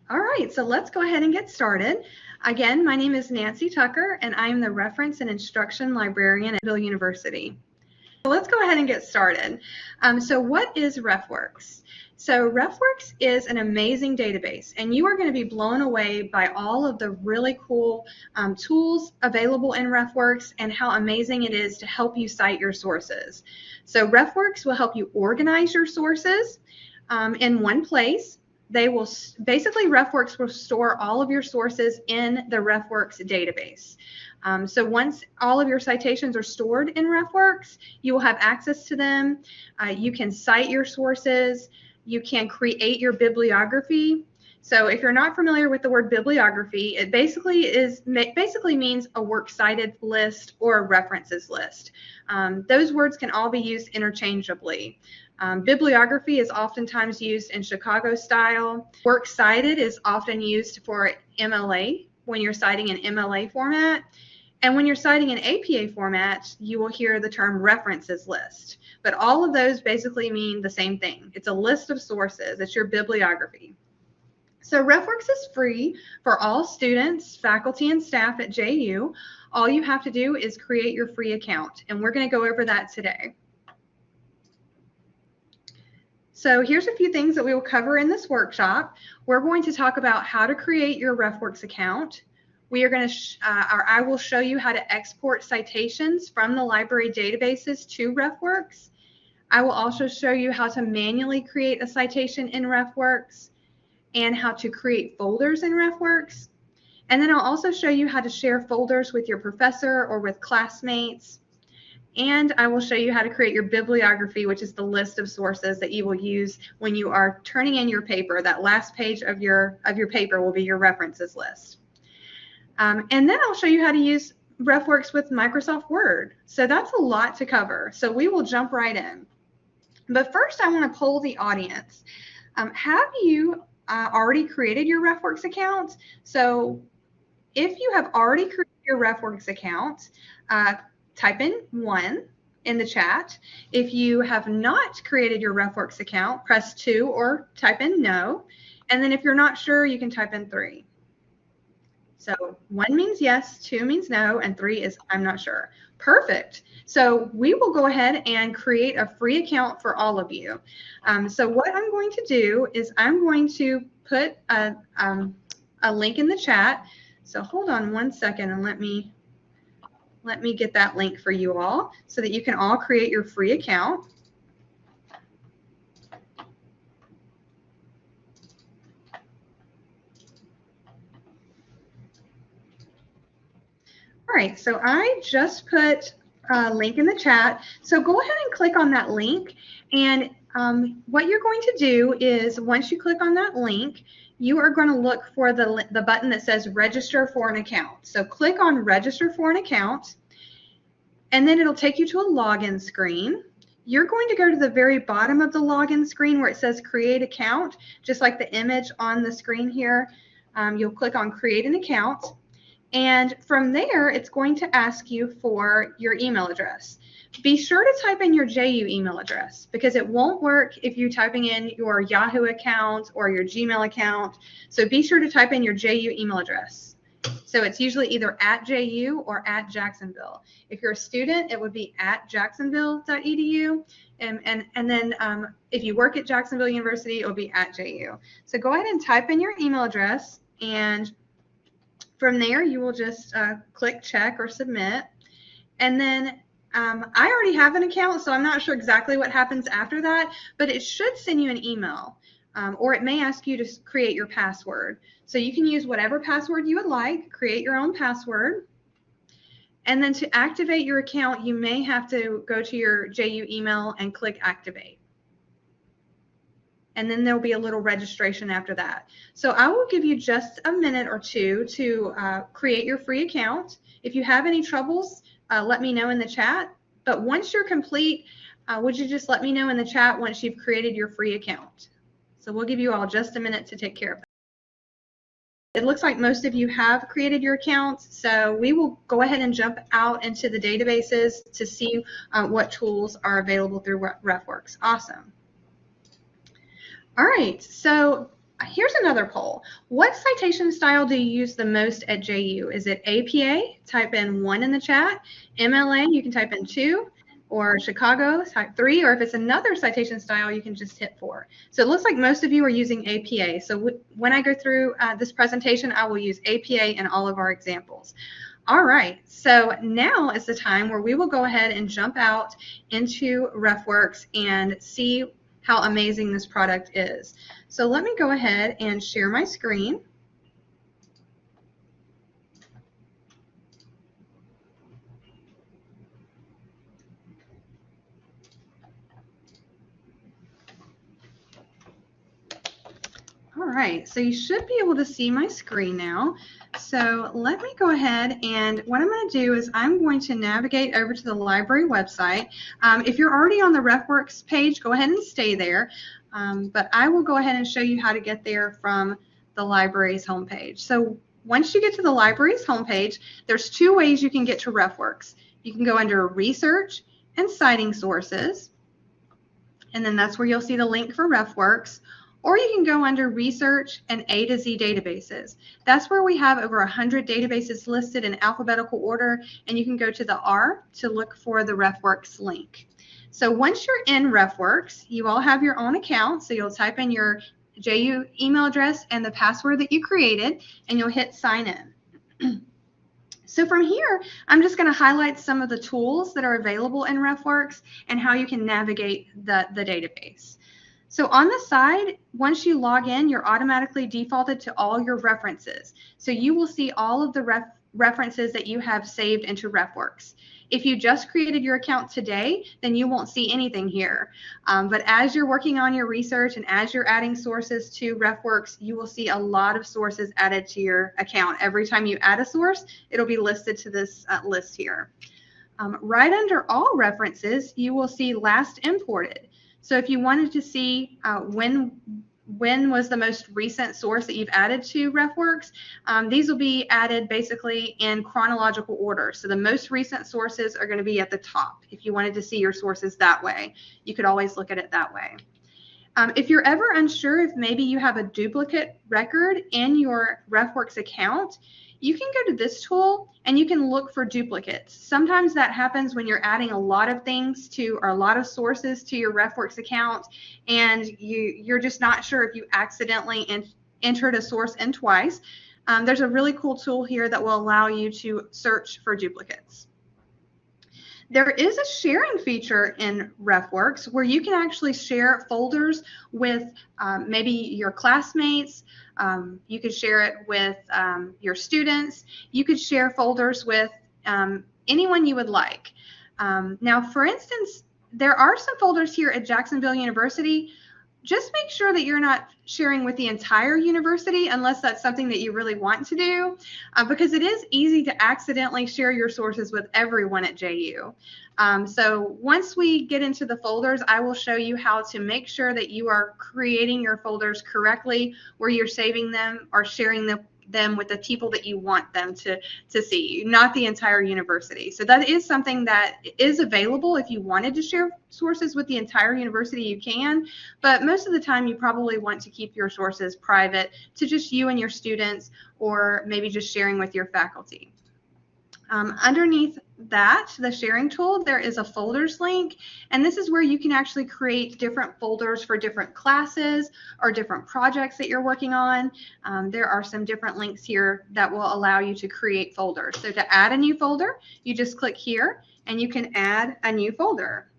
All right, so let's go ahead and get started. Again, my name is Nancy Tucker, and I am the Reference and Instruction Librarian at Jacksonville University. So let's go ahead and get started. So what is RefWorks? So RefWorks is an amazing database, and you are going to be blown away by all of the really cool tools available in RefWorks and how amazing it is to help you cite your sources. So RefWorks will help you organize your sources in one place. They will basically, RefWorks will store all of your sources in the RefWorks database. So once all of your citations are stored in RefWorks, you will have access to them. You can cite your sources. You can create your bibliography. So if you're not familiar with the word bibliography, it basically means a works cited list or a references list. Those words can all be used interchangeably. Bibliography is oftentimes used in Chicago style. Works cited is often used for MLA when you're citing an MLA format. And when you're citing an APA format, you will hear the term references list. But all of those basically mean the same thing. It's a list of sources. It's your bibliography. So RefWorks is free for all students, faculty, and staff at JU. All you have to do is create your free account, and we're going to go over that today. So here's a few things that we will cover in this workshop. We're going to talk about how to create your RefWorks account. We are going to, I will show you how to export citations from the library databases to RefWorks. I will also show you how to manually create a citation in RefWorks and how to create folders in RefWorks. And then I'll also show you how to share folders with your professor or with classmates. And I will show you how to create your bibliography, which is the list of sources that you will use when you are turning in your paper. That last page of your paper will be your references list. And then I'll show you how to use RefWorks with Microsoft Word. So that's a lot to cover. So we will jump right in. But first, I want to poll the audience. Have you already created your RefWorks account? So if you have already created your RefWorks account, type in 1 in the chat. If you have not created your RefWorks account, press 2 or type in no. And then if you're not sure, you can type in 3. So 1 means yes, 2 means no, and 3 is I'm not sure. Perfect. So we will go ahead and create a free account for all of you. So what I'm going to do is I'm going to put a link in the chat. So hold on 1 second and let me get that link for you all so that you can all create your free account. All right, so I just put a link in the chat. So go ahead and click on that link. And what you're going to do is once you click on that link, you are going to look for the button that says register for an account. So click on register for an account, and then it'll take you to a login screen. You're going to go to the very bottom of the login screen where it says create account, just like the image on the screen here. You'll click on create an account. And from there, it's going to ask you for your email address. Be sure to type in your JU email address because it won't work if you're typing in your Yahoo account or your Gmail account. So be sure to type in your JU email address. So it's usually either at JU or at Jacksonville. If you're a student, it would be at jacksonville.edu. And then if you work at Jacksonville University, it will be at JU. So go ahead and type in your email address, and from there, you will just click check or submit. And then I already have an account, so I'm not sure exactly what happens after that, but it should send you an email, or it may ask you to create your password. So you can use whatever password you would like, create your own password. And then to activate your account, you may have to go to your JU email and click activate. And then there'll be a little registration after that. So I will give you just a minute or two to create your free account. If you have any troubles, let me know in the chat. But once you're complete, would you just let me know in the chat once you've created your free account? So we'll give you all just a minute to take care of that. It looks like most of you have created your accounts, so we will go ahead and jump out into the databases to see what tools are available through RefWorks. Awesome. All right, so here's another another poll. What citation style do you use the most at JU? Is it APA? Type in 1 in the chat. MLA, you can type in 2. Or Chicago, type 3. Or if it's another citation style, you can just hit 4. So it looks like most of you are using APA. So when I go through this presentation, I will use APA in all of our examples. All right, so now is the time where we will go ahead and jump out into RefWorks and see how amazing this product is. So let me go ahead and share my screen. All right, so you should be able to see my screen now. So let me go ahead, and what I'm going to do is I'm going to navigate over to the library website. If you're already on the RefWorks page, go ahead and stay there. But I will go ahead and show you how to get there from the library's homepage. So once you get to the library's homepage, there's 2 ways you can get to RefWorks. You can go under Research and Citing Sources, and then that's where you'll see the link for RefWorks. Or you can go under Research and A to Z Databases. That's where we have over 100 databases listed in alphabetical order, and you can go to the R to look for the RefWorks link. So once you're in RefWorks, you all have your own account, so you'll type in your JU email address and the password that you created, and you'll hit Sign In. So from here, I'm just going to highlight some of the tools that are available in RefWorks and how you can navigate the database. So on the side, once you log in, you're automatically defaulted to all your references. So you will see all of the references that you have saved into RefWorks. If you just created your account today, then you won't see anything here. But as you're working on your research and as you're adding sources to RefWorks, you will see a lot of sources added to your account. Every time you add a source, it'll be listed to this list here. Right under all references, you will see last imported. So if you wanted to see when was the most recent source that you've added to RefWorks, these will be added basically in chronological order. So the most recent sources are going to be at the top. If you wanted to see your sources that way, you could always look at it that way. If you're ever unsure if maybe you have a duplicate record in your RefWorks account, you can go to this tool and you can look for duplicates. Sometimes that happens when you're adding a lot of things to, or a lot of sources to your RefWorks account, and you're just not sure if you accidentally entered a source in twice. There's a really cool tool here that will allow you to search for duplicates. There is a sharing feature in RefWorks where you can actually share folders with maybe your classmates. You could share it with your students. You could share folders with anyone you would like. Now, for instance, there are some folders here at Jacksonville University. Just make sure that you're not sharing with the entire university unless that's something that you really want to do, because it is easy to accidentally share your sources with everyone at JU. So once we get into the folders, I will show you how to make sure that you are creating your folders correctly, where you're saving them or sharing them with the people that you want them to see, not the entire university. So that is something that is available. If you wanted to share sources with the entire university, you can, but most of the time you probably want to keep your sources private to just you and your students, or maybe just sharing with your faculty. Underneath that, the sharing tool, there is a folders link, and this is where you can actually create different folders for different classes or different projects that you're working on. There are some different links here that will allow you to create folders. So to add a new folder, you just click here and you can add a new folder.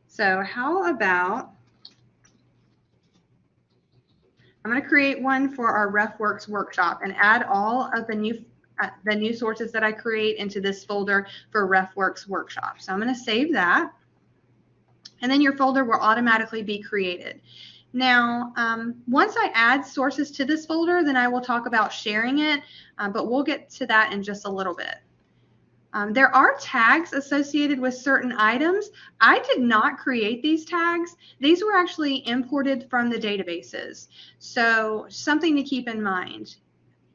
So how about, I'm going to create one for our RefWorks workshop and add all of the new sources that I create into this folder for RefWorks workshop. So I'm going to save that, and then your folder will automatically be created. Now, once I add sources to this folder, then I will talk about sharing it, but we'll get to that in just a little bit. There are tags associated with certain items. I did not create these tags. These were actually imported from the databases. So something to keep in mind.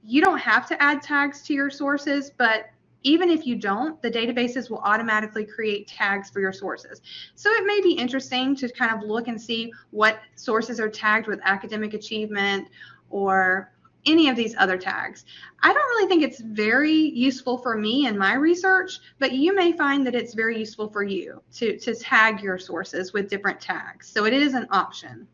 You don't have to add tags to your sources, but even if you don't, the databases will automatically create tags for your sources. So it may be interesting to kind of look and see what sources are tagged with academic achievement or any of these other tags. I don't really think it's very useful for me in my research, but you may find that it's very useful for you to tag your sources with different tags. So it is an option.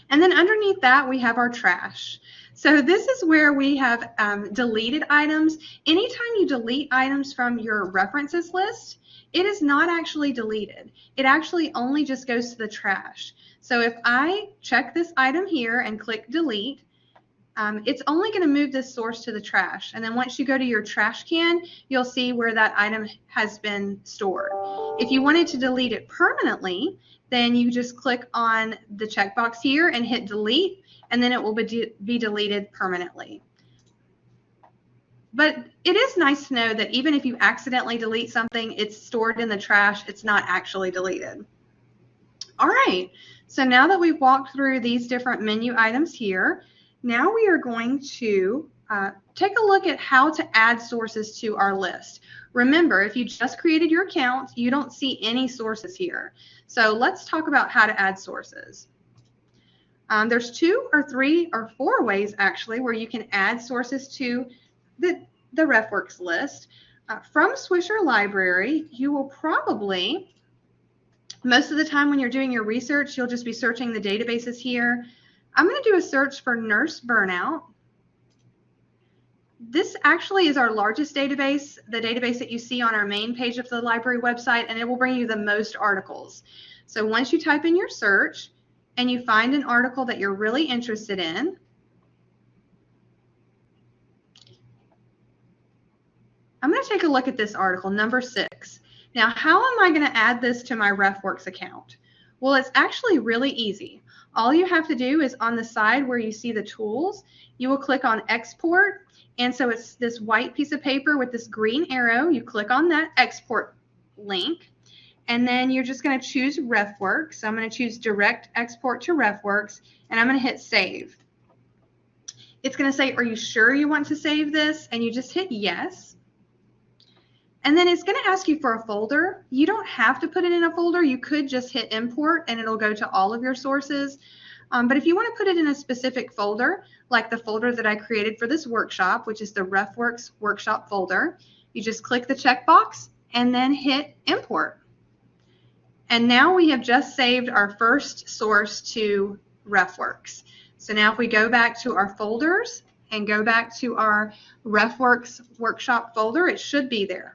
And then underneath that, we have our trash. So this is where we have deleted items. Anytime you delete items from your references list, it is not actually deleted. It actually only just goes to the trash. So if I check this item here and click delete, it's only going to move this source to the trash. And then once you go to your trash can, you'll see where that item has been stored. If you wanted to delete it permanently, then you just click on the checkbox here and hit delete, and then it will be deleted permanently. But it is nice to know that even if you accidentally delete something, it's stored in the trash, it's not actually deleted. All right, so now that we've walked through these different menu items here, now we are going to take a look at how to add sources to our list. Remember, if you just created your account, you don't see any sources here. So let's talk about how to add sources. There's 2 or 3 or 4 ways actually where you can add sources to the RefWorks list. From Swisher Library, you will probably, most of the time when you're doing your research, you'll just be searching the databases here. I'm going to do a search for nurse burnout. This actually is our largest database, the database that you see on our main page of the library website, and it will bring you the most articles. So once you type in your search and you find an article that you're really interested in, I'm going to take a look at this article, number 6. Now, how am I going to add this to my RefWorks account? Well, it's actually really easy. All you have to do is on the side where you see the tools, you will click on export. And so it's this white piece of paper with this green arrow. You click on that export link, and then you're just going to choose RefWorks. So I'm going to choose direct export to RefWorks, and I'm going to hit save. It's going to say, are you sure you want to save this? And you just hit yes. And then it's going to ask you for a folder. You don't have to put it in a folder. You could just hit import and it'll go to all of your sources. But if you want to put it in a specific folder, like the folder that I created for this workshop, which is the RefWorks workshop folder, you just click the checkbox and then hit import. And now we have just saved our first source to RefWorks. So now if we go back to our folders and go back to our RefWorks workshop folder, it should be there.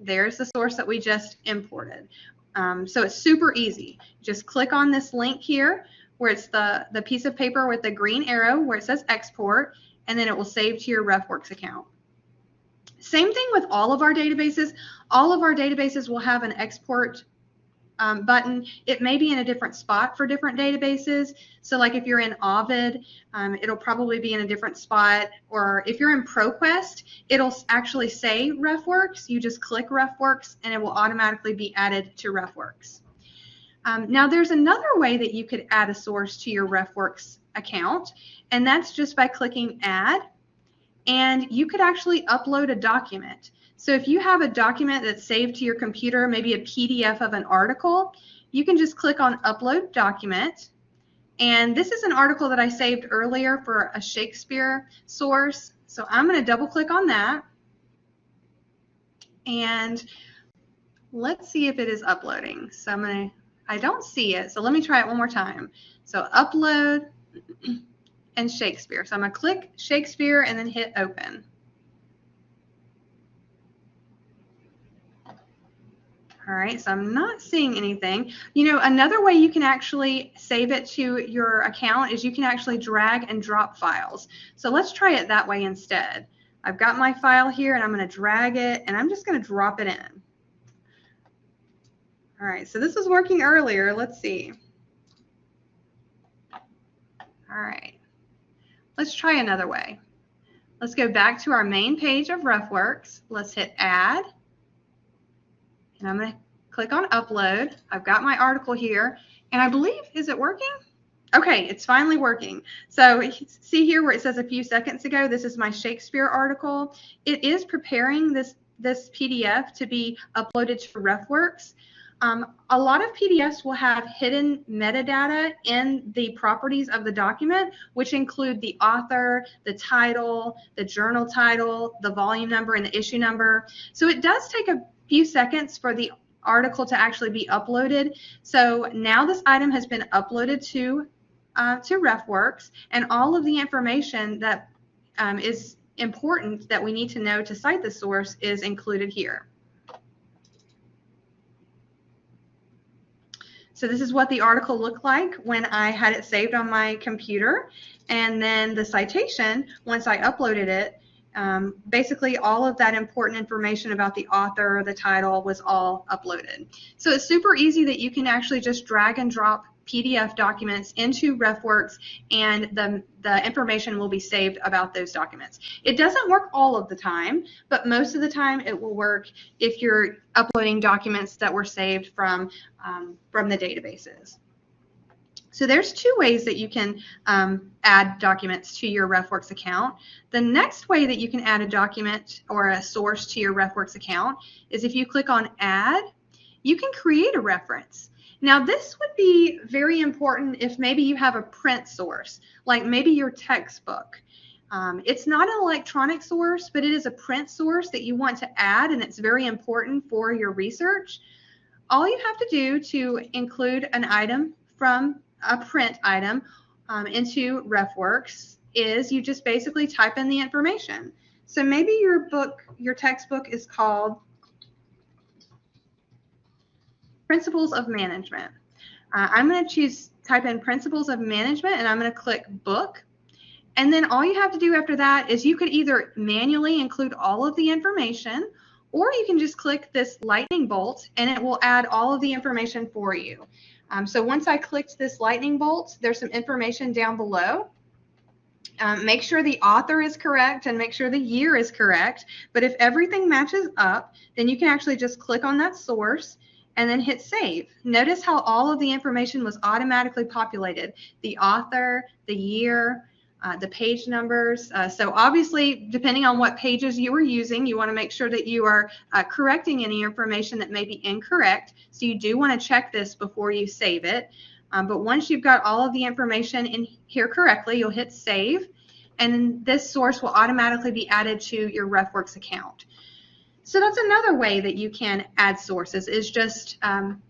There's the source that we just imported. So it's super easy. Just click on this link here where it's the piece of paper with the green arrow where it says export, and then it will save to your RefWorks account. Same thing with all of our databases. All of our databases will have an export button. It may be in a different spot for different databases. So like if you're in Ovid, it'll probably be in a different spot. Or if you're in ProQuest, it'll actually say RefWorks. You just click RefWorks and it will automatically be added to RefWorks. Now there's another way that you could add a source to your RefWorks account, and that's just by clicking add, and you could actually upload a document. So if you have a document that's saved to your computer, maybe a PDF of an article, you can just click on Upload Document. And this is an article that I saved earlier for a Shakespeare source. So I'm going to double click on that. And let's see if it is uploading. So I don't see it. So let me try it one more time. So Upload and Shakespeare. So I'm going to click Shakespeare and then hit Open. All right, so I'm not seeing anything. You know, another way you can actually save it to your account is you can actually drag and drop files. So let's try it that way instead. I've got my file here and I'm going to drag it and I'm just going to drop it in. All right, so this was working earlier. Let's see. All right, let's try another way. Let's go back to our main page of RefWorks. Let's hit Add. And I'm going to click on Upload. I've got my article here, and I believe, is it working? Okay, it's finally working. So see here where it says a few seconds ago, this is my Shakespeare article. It is preparing this PDF to be uploaded to RefWorks. A lot of PDFs will have hidden metadata in the properties of the document, which include the author, the title, the journal title, the volume number, and the issue number. So it does take a few seconds for the article to actually be uploaded. So now this item has been uploaded to RefWorks, and all of the information that is important that we need to know to cite the source is included here. So this is what the article looked like when I had it saved on my computer, and then the citation, once I uploaded it, basically all of that important information about the author, the title, was all uploaded. So it's super easy that you can actually just drag and drop PDF documents into RefWorks, and the information will be saved about those documents. It doesn't work all of the time, but most of the time it will work if you're uploading documents that were saved from the databases. So there's two ways that you can add documents to your RefWorks account. The next way that you can add a document or a source to your RefWorks account is if you click on Add, you can create a reference. Now this would be very important if maybe you have a print source, like maybe your textbook. It's not an electronic source, but it is a print source that you want to add, and it's very important for your research. All you have to do to include an item from a print item into RefWorks is you just basically type in the information. So maybe your textbook is called Principles of Management. I'm going to type in Principles of Management, and I'm going to click Book. And then all you have to do after that is you could either manually include all of the information, or you can just click this lightning bolt and it will add all of the information for you. So once I clicked this lightning bolt, there's some information down below. Make sure the author is correct and make sure the year is correct. But if everything matches up, then you can actually just click on that source and then hit save. Notice how all of the information was automatically populated. The author, the year, the page numbers. So obviously, depending on what pages you were using, you want to make sure that you are correcting any information that may be incorrect. So you do want to check this before you save it. But once you've got all of the information in here correctly, you'll hit save, and then this source will automatically be added to your RefWorks account. So that's another way that you can add sources, is just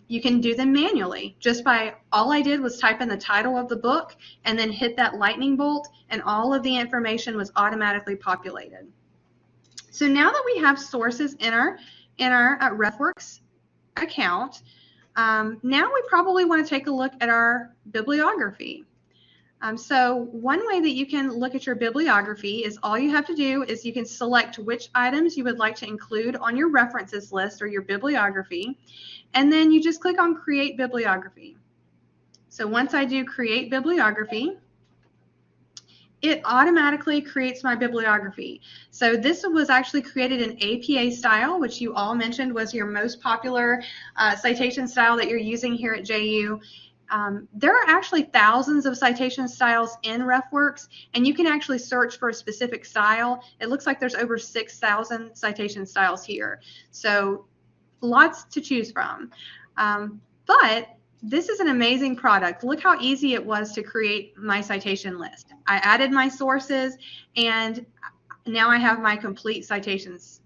you can do them manually. Just by, all I did was type in the title of the book and then hit that lightning bolt, and all of the information was automatically populated. So now that we have sources in our RefWorks account, now we probably want to take a look at our bibliography. So one way that you can look at your bibliography is all you have to do is you can select which items you would like to include on your references list or your bibliography, and then you just click on Create Bibliography. So once I do Create Bibliography, it automatically creates my bibliography. So this was actually created in APA style, which you all mentioned was your most popular citation style that you're using here at JU. There are actually thousands of citation styles in RefWorks, and you can actually search for a specific style. It looks like there's over 6,000 citation styles here. So lots to choose from. But this is an amazing product. Look how easy it was to create my citation list. I added my sources, and now I have my complete citations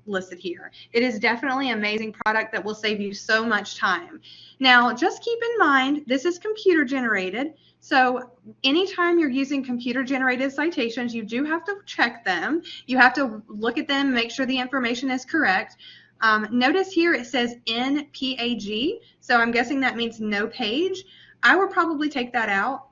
listed here. It is definitely an amazing product that will save you so much time. Now, just keep in mind, this is computer generated. So anytime you're using computer generated citations, you do have to check them. You have to look at them, make sure the information is correct. Notice here it says NPAG, so I'm guessing that means no page. I would probably take that out.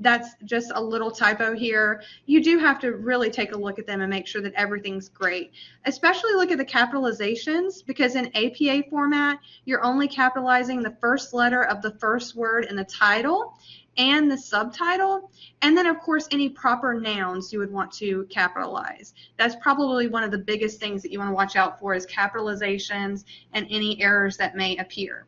That's just a little typo here. You do have to really take a look at them and make sure that everything's great. Especially look at the capitalizations, because in APA format, you're only capitalizing the first letter of the first word in the title and the subtitle, and then of course any proper nouns you would want to capitalize. That's probably one of the biggest things that you want to watch out for, is capitalizations and any errors that may appear.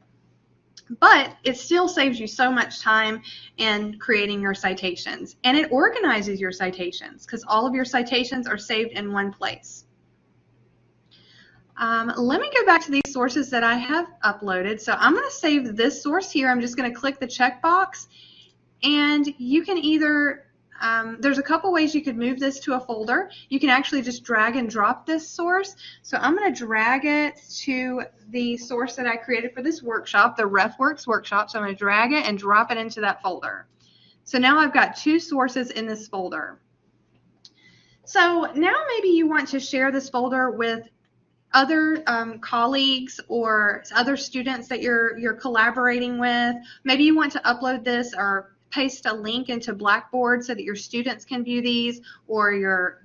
But it still saves you so much time in creating your citations, and it organizes your citations because all of your citations are saved in one place. Let me go back to these sources that I have uploaded. So I'm going to save this source here. I'm just going to click the checkbox, and you can either, there's a couple ways you could move this to a folder. You can actually just drag and drop this source. So I'm going to drag it to the source that I created for this workshop, the RefWorks workshop. So I'm going to drag it and drop it into that folder. So now I've got two sources in this folder. So now maybe you want to share this folder with other colleagues or other students that you're collaborating with. Maybe you want to upload this or paste a link into Blackboard so that your students can view these, or your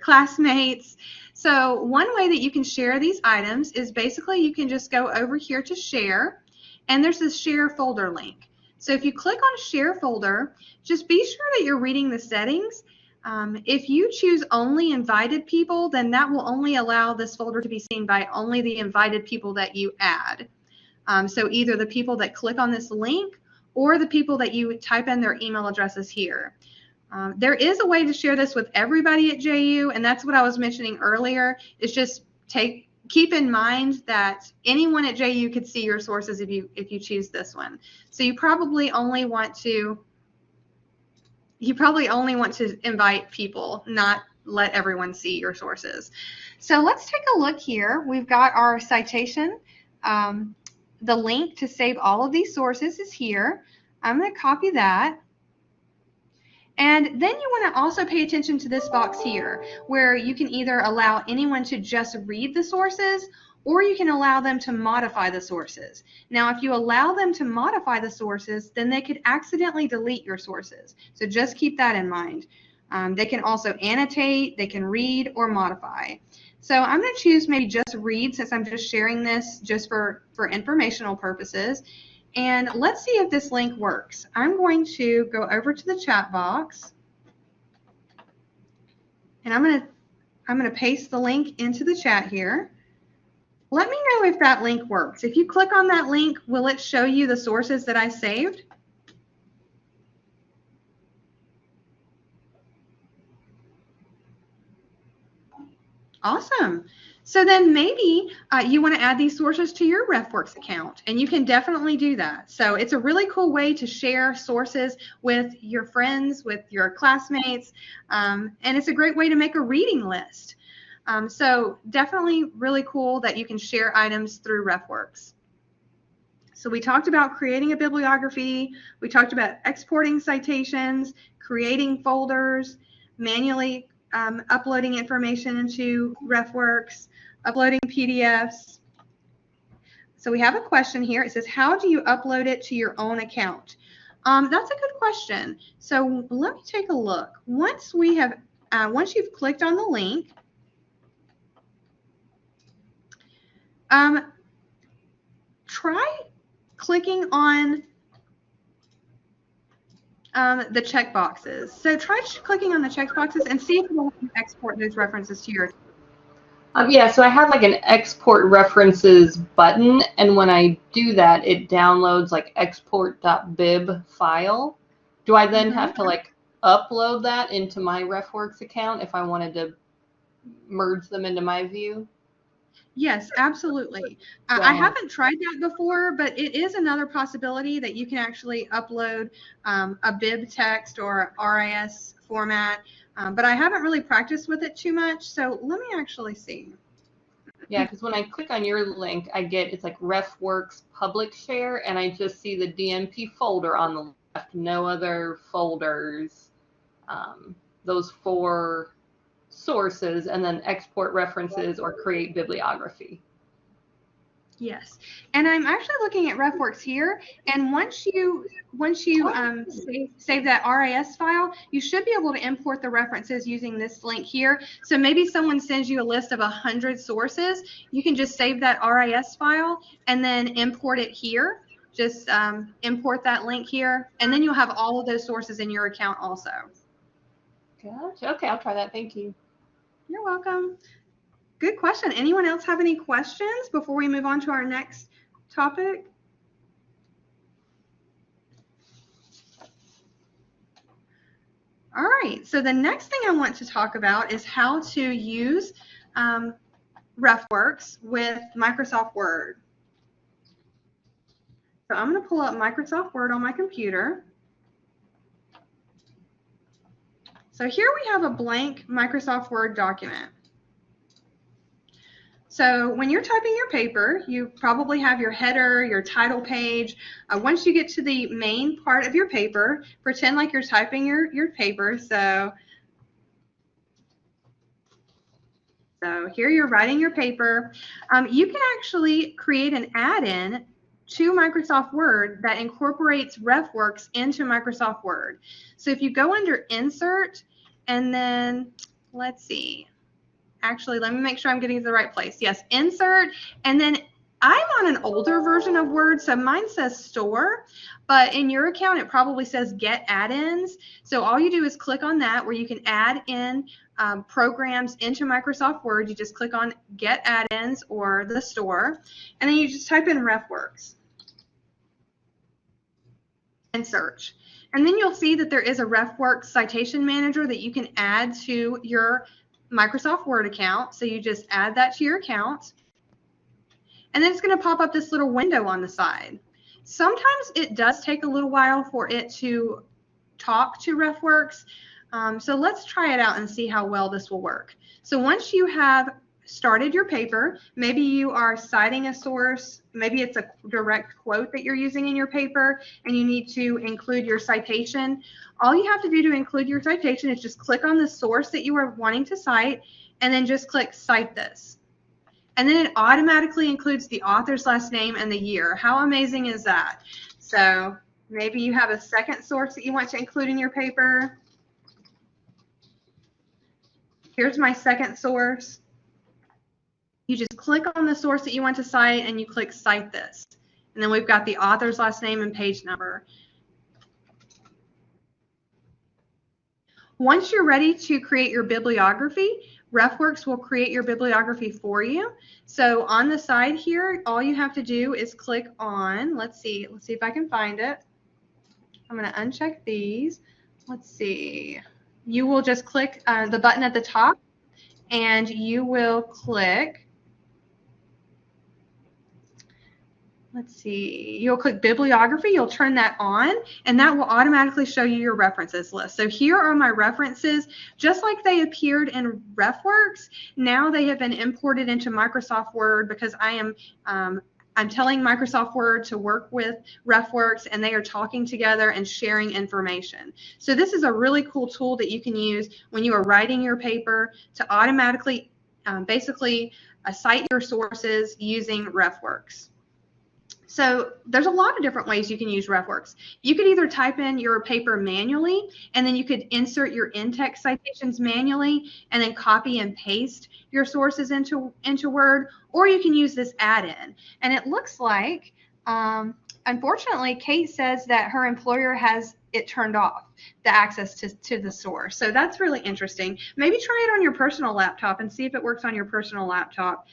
classmates. So one way that you can share these items is basically you can just go over here to share, and there's this share folder link. So if you click on share folder, just be sure that you're reading the settings. If you choose only invited people, then that will only allow this folder to be seen by only the invited people that you add. So either the people that click on this link or the people that you type in their email addresses here. There is a way to share this with everybody at JU, and that's what I was mentioning earlier. Is just keep in mind that anyone at JU could see your sources if you choose this one. So you probably only want to invite people, not let everyone see your sources. So let's take a look here. We've got our citation. The link to save all of these sources is here. I'm going to copy that. And then you want to also pay attention to this box here, where you can either allow anyone to just read the sources, or you can allow them to modify the sources. Now, if you allow them to modify the sources, then they could accidentally delete your sources. So just keep that in mind. They can also annotate, they can read, or modify. So I'm going to choose maybe just read, since I'm just sharing this just for informational purposes. And let's see if this link works. I'm going to go over to the chat box, and I'm going to paste the link into the chat here. Let me know if that link works. If you click on that link, will it show you the sources that I saved? Awesome. So then maybe you want to add these sources to your RefWorks account, and you can definitely do that. So it's a really cool way to share sources with your friends, with your classmates, and it's a great way to make a reading list. So definitely really cool that you can share items through RefWorks. So we talked about creating a bibliography, we talked about exporting citations, creating folders, manually uploading information into RefWorks, uploading PDFs. So we have a question here. It says, how do you upload it to your own account? That's a good question. So let me take a look. Once you've clicked on the link, try clicking on the check boxes. So try clicking on the check boxes and see if you want to export those references to your. Yeah, so I have like an export references button, and when I do that, it downloads like export.bib file. Do I then have to like upload that into my RefWorks account if I wanted to merge them into my view? Yes, absolutely. I haven't tried that before, but it is another possibility that you can actually upload a bib text or RIS format, but I haven't really practiced with it too much, so let me actually see. Yeah, because when I click on your link, it's like RefWorks public share, and I just see the DMP folder on the left, no other folders, those 4 sources, and then export references or create bibliography. Yes, and I'm actually looking at RefWorks here, and once you save that RIS file, you should be able to import the references using this link here. So maybe someone sends you a list of 100 sources, you can just save that RIS file and then import it here. Just import that link here, and then you'll have all of those sources in your account also. Gotcha. Okay, I'll try that. Thank you. You're welcome. Good question. Anyone else have any questions before we move on to our next topic? All right, so the next thing I want to talk about is how to use RefWorks with Microsoft Word. So I'm going to pull up Microsoft Word on my computer. So here we have a blank Microsoft Word document. So when you're typing your paper, you probably have your header, your title page. Once you get to the main part of your paper, pretend like you're typing your paper. So here you're writing your paper. You can actually create an add-in to Microsoft Word that incorporates RefWorks into Microsoft Word. So if you go under Insert and then, let's see, actually, let me make sure I'm getting to the right place. Yes, Insert, and then I'm on an older version of Word, so mine says Store, but in your account it probably says Get Add-ins. So all you do is click on that where you can add in programs into Microsoft Word. You just click on Get Add-ins or the Store, and then you just type in RefWorks and search. And then you'll see that there is a RefWorks citation manager that you can add to your Microsoft Word account. So you just add that to your account. And then it's going to pop up this little window on the side. Sometimes it does take a little while for it to talk to RefWorks. So let's try it out and see how well this will work. So once you have started your paper, maybe you are citing a source, maybe it's a direct quote that you're using in your paper and you need to include your citation. All you have to do to include your citation is just click on the source that you are wanting to cite and then just click Cite This. And then it automatically includes the author's last name and the year. How amazing is that? So maybe you have a second source that you want to include in your paper. Here's my second source. You just click on the source that you want to cite and you click Cite This. And then we've got the author's last name and page number. Once you're ready to create your bibliography, RefWorks will create your bibliography for you. So on the side here, all you have to do is click on, let's see if I can find it. I'm going to uncheck these. Let's see. You will just click the button at the top and you will click, let's see, you'll click bibliography, you'll turn that on, and that will automatically show you your references list. So here are my references, just like they appeared in RefWorks. Now they have been imported into Microsoft Word because I'm telling Microsoft Word to work with RefWorks, and they are talking together and sharing information. So this is a really cool tool that you can use when you are writing your paper to automatically basically cite your sources using RefWorks. So there's a lot of different ways you can use RefWorks. You could either type in your paper manually, and then you could insert your in-text citations manually, and then copy and paste your sources into Word, or you can use this add-in. And it looks like, unfortunately, Kate says that her employer has it turned off, the access to the source. So that's really interesting. Maybe try it on your personal laptop and see if it works on your personal laptop.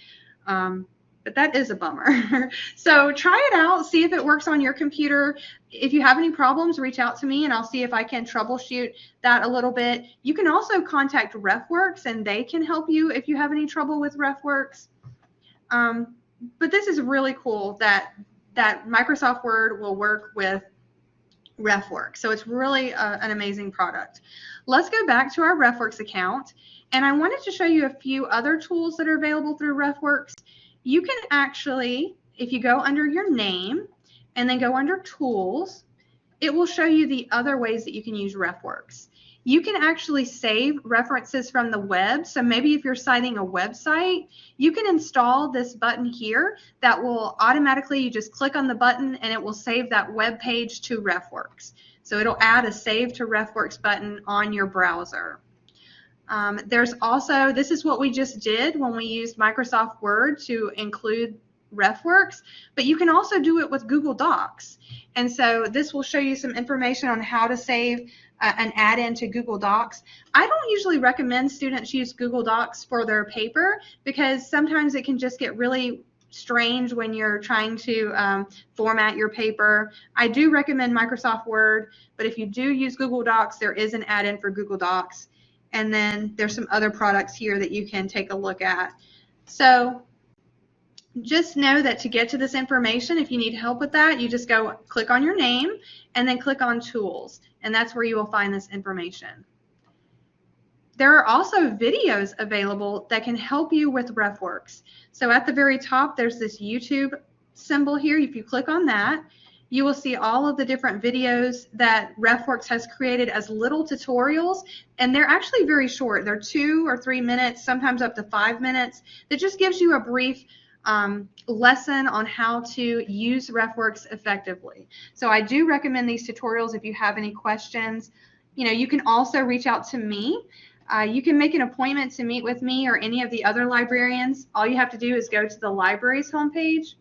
But that is a bummer. So try it out, see if it works on your computer. If you have any problems, reach out to me and I'll see if I can troubleshoot that a little bit. You can also contact RefWorks and they can help you if you have any trouble with RefWorks. But this is really cool that Microsoft Word will work with RefWorks. So it's really an amazing product. Let's go back to our RefWorks account. And I wanted to show you a few other tools that are available through RefWorks. You can actually, if you go under your name and then go under tools, it will show you the other ways that you can use RefWorks. You can actually save references from the web. So maybe if you're citing a website, you can install this button here that will automatically, you just click on the button and it will save that web page to RefWorks. So it'll add a Save to RefWorks button on your browser. There's also, this is what we just did when we used Microsoft Word to include RefWorks, but you can also do it with Google Docs. And so this will show you some information on how to save an add-in to Google Docs. I don't usually recommend students use Google Docs for their paper because sometimes it can just get really strange when you're trying to format your paper. I do recommend Microsoft Word, but if you do use Google Docs, there is an add-in for Google Docs. And then there's some other products here that you can take a look at. So just know that to get to this information, if you need help with that, you just go click on your name and then click on Tools, and that's where you will find this information. There are also videos available that can help you with RefWorks. So at the very top, there's this YouTube symbol here. If you click on that, you will see all of the different videos that RefWorks has created as little tutorials, and they're actually very short. They're 2 or 3 minutes, sometimes up to 5 minutes. That just gives you a brief lesson on how to use RefWorks effectively. So I do recommend these tutorials if you have any questions. You can also reach out to me. You can make an appointment to meet with me or any of the other librarians. All you have to do is go to the library's homepage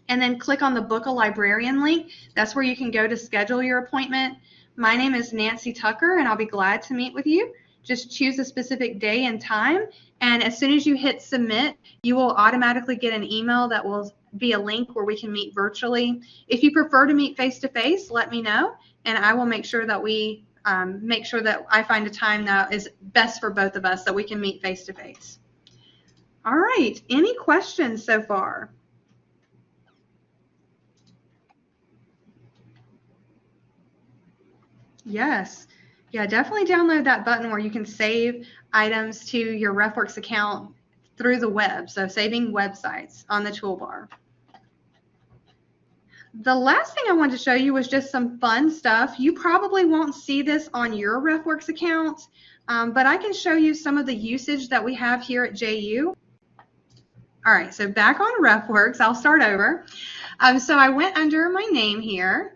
and then click on the Book a Librarian link. That's where you can go to schedule your appointment. My name is Nancy Tucker, and I'll be glad to meet with you. Just choose a specific day and time, and as soon as you hit submit, you will automatically get an email that will be a link where we can meet virtually. If you prefer to meet face-to-face, let me know, and I will make sure that we make sure that I find a time that is best for both of us so we can meet face-to-face. All right, any questions so far? Yes. Yeah, definitely download that button where you can save items to your RefWorks account through the web, so saving websites on the toolbar. The last thing I wanted to show you was just some fun stuff. You probably won't see this on your RefWorks account, but I can show you some of the usage that we have here at JU. All right, so back on RefWorks, I'll start over. So I went under my name here.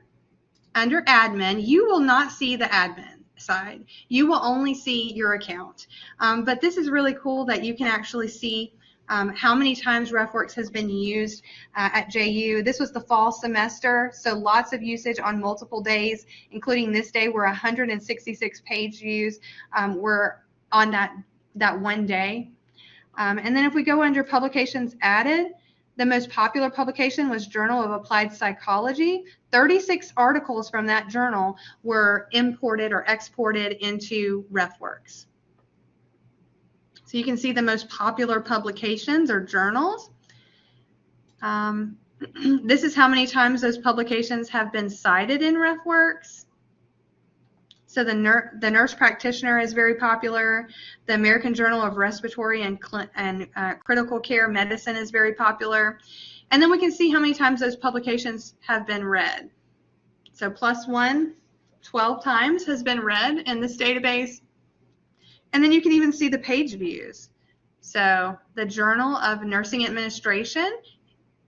Under admin, you will not see the admin side. You will only see your account. But this is really cool that you can actually see how many times RefWorks has been used at JU. This was the fall semester, so lots of usage on multiple days, including this day where 166 page views were on that one day. And then if we go under publications added, the most popular publication was Journal of Applied Psychology. 36 articles from that journal were imported or exported into RefWorks. So you can see the most popular publications or journals. This is how many times those publications have been cited in RefWorks. So the Nurse Practitioner is very popular. The American Journal of Respiratory and Critical Care Medicine is very popular. And then we can see how many times those publications have been read. So +1, 12 times has been read in this database. And then you can even see the page views. So the Journal of Nursing Administration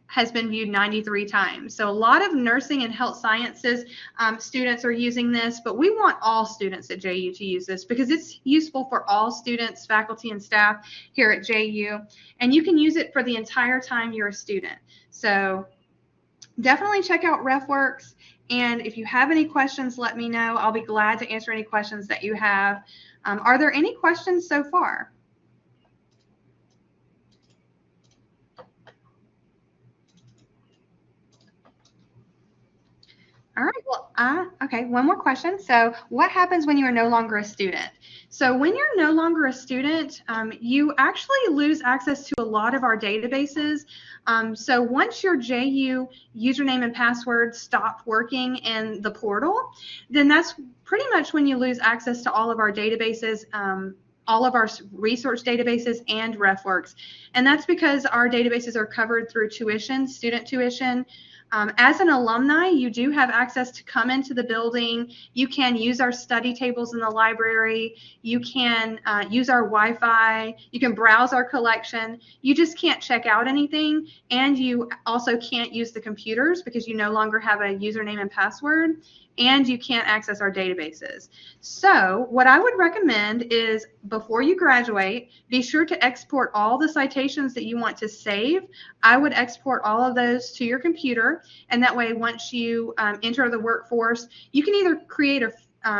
has been viewed 93 times. So a lot of nursing and health sciences students are using this, but we want all students at JU to use this because it's useful for all students, faculty, and staff here at JU. And you can use it for the entire time you're a student. So definitely check out RefWorks. And if you have any questions, let me know. I'll be glad to answer any questions that you have. Are there any questions so far? All right, well, okay, one more question. So what happens when you are no longer a student? So when you're no longer a student, you actually lose access to a lot of our databases. So once your JU username and password stop working in the portal, then that's pretty much when you lose access to all of our databases, all of our research databases and RefWorks. And that's because our databases are covered through tuition, student tuition. As an alumni, you do have access to come into the building. You can use our study tables in the library. You can use our Wi-Fi. You can browse our collection. You just can't check out anything. And you also can't use the computers because you no longer have a username and password. And you can't access our databases. So what I would recommend is before you graduate, be sure to export all the citations that you want to save. I would export all of those to your computer, and that way once you enter the workforce, you can either create a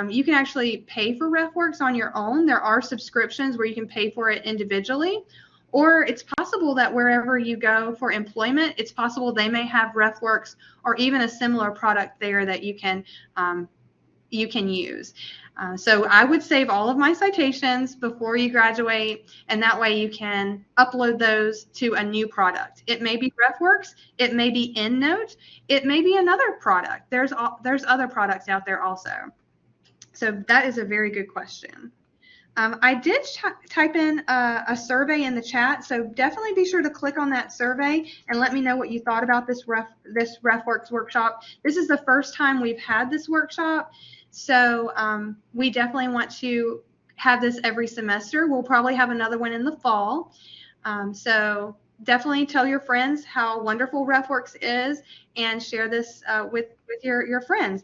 you can actually pay for RefWorks on your own. There are subscriptions where you can pay for it individually. Or it's possible that wherever you go for employment, it's possible they may have RefWorks or even a similar product there that you can you can use. So I would save all of my citations before you graduate, and that way you can upload those to a new product. It may be RefWorks, it may be EndNote, it may be another product. There's other products out there also. So that is a very good question. I did type in a survey in the chat, so definitely be sure to click on that survey and let me know what you thought about this RefWorks workshop. This is the first time we've had this workshop, so we definitely want to have this every semester. We'll probably have another one in the fall. So definitely tell your friends how wonderful RefWorks is and share this with your friends.